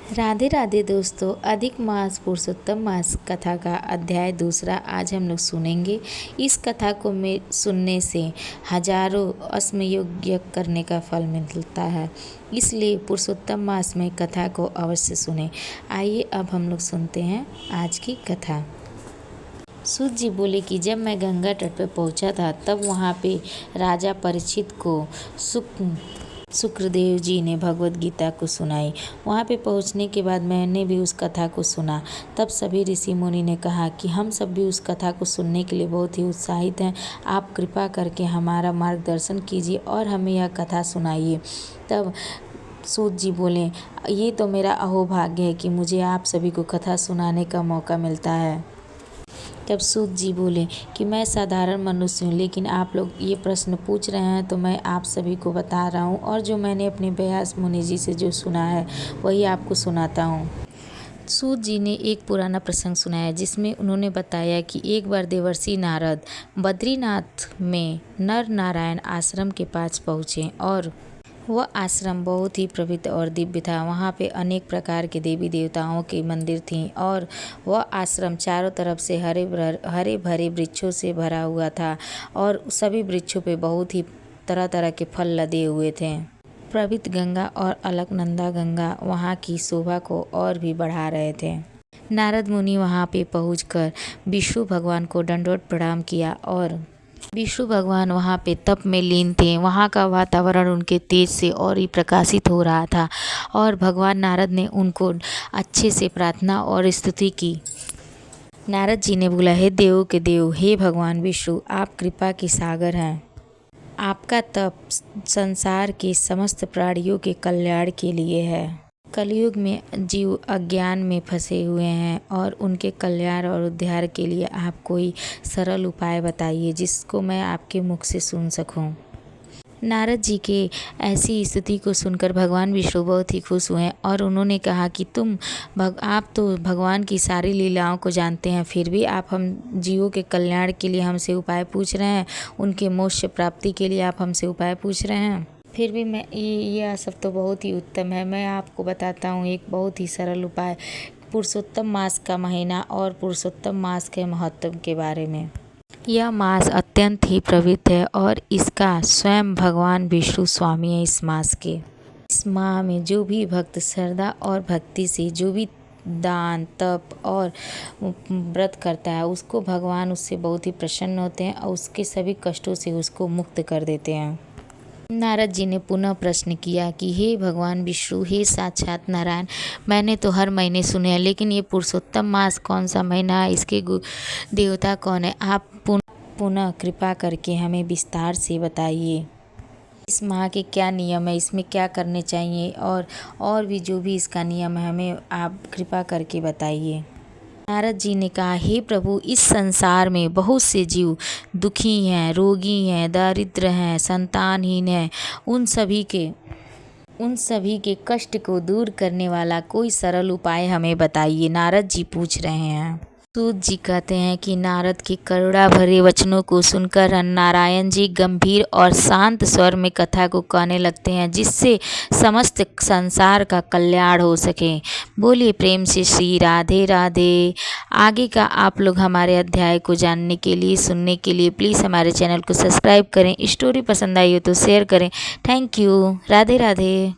राधे राधे दोस्तों, अधिक मास पुरुषोत्तम मास कथा का अध्याय दूसरा आज हम लोग सुनेंगे। इस कथा को सुनने से हजारों अश्मयुग करने का फल मिलता है, इसलिए पुरुषोत्तम मास में कथा को अवश्य सुने। आइए अब हम लोग सुनते हैं आज की कथा। सूत जी बोले कि जब मैं गंगा तट पर पहुंचा था तब वहां पे राजा परीक्षित को शुक्रदेव जी ने भगवत गीता को सुनाई। वहाँ पे पहुँचने के बाद मैंने भी उस कथा को सुना। तब सभी ऋषि मुनि ने कहा कि हम सब भी उस कथा को सुनने के लिए बहुत ही उत्साहित हैं। आप कृपा करके हमारा मार्गदर्शन कीजिए और हमें यह कथा सुनाइए। तब सूत जी बोले, ये तो मेरा अहोभाग्य है कि मुझे आप सभी को कथा सुनाने का मौका मिलता है। तब सूत जी बोले कि मैं साधारण मनुष्य हूँ, लेकिन आप लोग ये प्रश्न पूछ रहे हैं तो मैं आप सभी को बता रहा हूँ, और जो मैंने अपने व्यास मुनि जी से जो सुना है वही आपको सुनाता हूँ। सूत जी ने एक पुराना प्रसंग सुनाया जिसमें उन्होंने बताया कि एक बार देवर्षि नारद बद्रीनाथ में नर नारायण आश्रम के पास पहुँचे और वह आश्रम बहुत ही पवित्र और दिव्य था। वहाँ पे अनेक प्रकार के देवी देवताओं के मंदिर थी और वह आश्रम चारों तरफ से हरे भरे वृक्षों से भरा हुआ था और सभी वृक्षों पे बहुत ही तरह तरह के फल लदे हुए थे। पवित्र गंगा और अलकनंदा गंगा वहाँ की शोभा को और भी बढ़ा रहे थे। नारद मुनि वहाँ पे पहुँचकर विष्णु भगवान को दंडवत प्रणाम किया और विष्णु भगवान वहाँ पे तप में लीन थे। वहाँ का वातावरण उनके तेज से और ही प्रकाशित हो रहा था और भगवान नारद ने उनको अच्छे से प्रार्थना और स्तुति की। नारद जी ने बोला, हे देवों के देव, हे भगवान विष्णु, आप कृपा के सागर हैं। आपका तप संसार के समस्त प्राणियों के कल्याण के लिए है। कलयुग में जीव अज्ञान में फंसे हुए हैं और उनके कल्याण और उद्धार के लिए आप कोई सरल उपाय बताइए जिसको मैं आपके मुख से सुन सकूं। नारद जी के ऐसी स्तुति को सुनकर भगवान विष्णु बहुत ही खुश हुए और उन्होंने कहा कि आप तो भगवान की सारी लीलाओं को जानते हैं, फिर भी आप हम जीवों के कल्याण के लिए हमसे उपाय पूछ रहे हैं, उनके मोक्ष प्राप्ति के लिए आप हमसे उपाय पूछ रहे हैं। फिर भी मैं यह सब तो बहुत ही उत्तम है। मैं आपको बताता हूँ एक बहुत ही सरल उपाय, पुरुषोत्तम मास का महीना और पुरुषोत्तम मास के महत्व के बारे में। यह मास अत्यंत ही पवित्र है और इसका स्वयं भगवान विष्णु स्वामी है इस मास के। इस माह में जो भी भक्त श्रद्धा और भक्ति से जो भी दान तप और व्रत करता है उसको भगवान उससे बहुत ही प्रसन्न होते हैं और उसके सभी कष्टों से उसको मुक्त कर देते हैं। नारद जी ने पुनः प्रश्न किया कि हे भगवान विष्णु, हे साक्षात नारायण, मैंने तो हर महीने सुने हैं, लेकिन ये पुरुषोत्तम मास कौन सा महीना है, इसके देवता कौन है? आप पुनः कृपा करके हमें विस्तार से बताइए। इस माह के क्या नियम है, इसमें क्या करने चाहिए और भी जो भी इसका नियम है हमें आप कृपा करके बताइए। नारद जी ने कहा, हे प्रभु, इस संसार में बहुत से जीव दुखी हैं, रोगी हैं, दरिद्र हैं, संतानहीन हैं। उन सभी के कष्ट को दूर करने वाला कोई सरल उपाय हमें बताइए। नारद जी पूछ रहे हैं। सूत जी कहते हैं कि नारद के करुणा भरे वचनों को सुनकर नारायण जी गंभीर और शांत स्वर में कथा को कहने लगते हैं जिससे समस्त संसार का कल्याण हो सके। बोलिए प्रेम से श्री राधे राधे। आगे का आप लोग हमारे अध्याय को जानने के लिए सुनने के लिए प्लीज़ हमारे चैनल को सब्सक्राइब करें। स्टोरी पसंद आई हो तो शेयर करें। Thank you. राधे राधे।